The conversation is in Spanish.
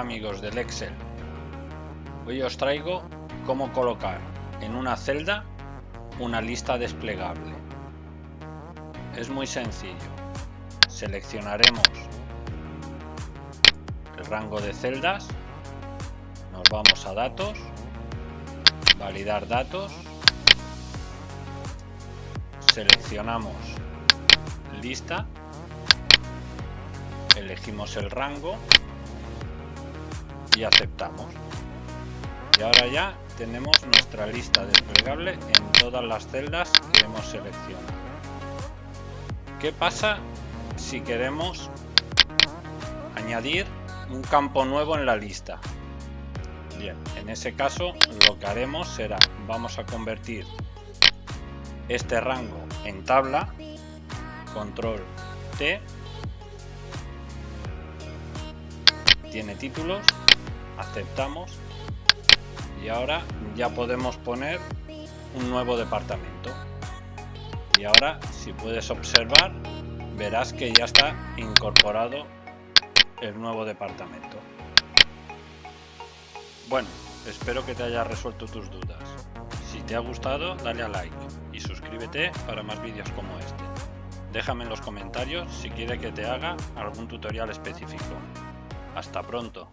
Hola amigos del Excel, hoy os traigo cómo colocar en una celda una lista desplegable. Es muy sencillo, seleccionaremos el rango de celdas, nos vamos a datos, validar datos, seleccionamos lista, elegimos el rango y aceptamos. Y ahora ya tenemos nuestra lista desplegable en todas las celdas que hemos seleccionado. ¿Qué pasa si queremos añadir un campo nuevo en la lista? Bien, en ese caso lo que haremos será, vamos a convertir este rango en tabla, control T, tiene títulos, aceptamos y ahora ya podemos poner un nuevo departamento. Y ahora, si puedes observar, verás que ya está incorporado el nuevo departamento. Bueno, espero que te haya resuelto tus dudas. Si te ha gustado, dale a like y suscríbete para más vídeos como este. Déjame en los comentarios si quieres que te haga algún tutorial específico. Hasta pronto.